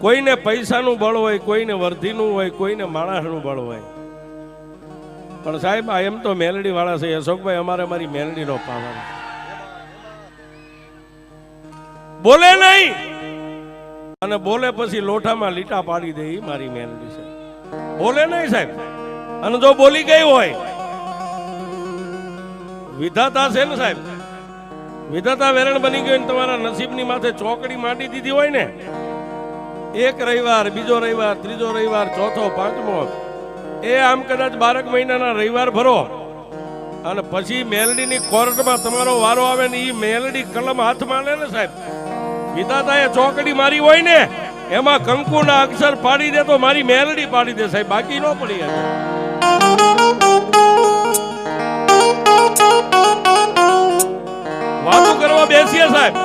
કોઈને પૈસાનું બળ હોય, કોઈને વર્ધીનું હોય, કોઈને માણસનું બળ હોય, પણ સાહેબ આ એમ તો મેલડી વાળા છે અશોકભાઈ, અમારે મારી મેલડીનો પાવર બોલે નહીં અને બોલે પછી લોટામાં લીટા પાડી દે, એ મારી મેલડી છે. બોલે નહીં સાહેબ, અને જો બોલી ગઈ હોય, વિધાતા છે ને સાહેબ, વિધાતા વેરણ બની ગયો, તમારા નસીબની માથે ચોકડી માંડી દીધી હોય ને, એક રવિવાર, બીજો રવિવાર, ત્રીજો રવિવાર, ચોથો, પાંચમો, એ આમ કદાચ 12 મહિનાના રવિવાર ભરો અને પછી મેલડીની કોર્ટમાં તમારો વારો આવે ને, એ મેલડી કલમ હાથમાં લે ને સાહેબ, વિધાતાએ ચોકડી મારી હોય ને, એમાં કંકુના અક્ષર પાડી દે તો મારી મેલડી પાડી દે સાહેબ, બાકી ન પડી જાય. વાતો કરવા બેસીએ સાહેબ,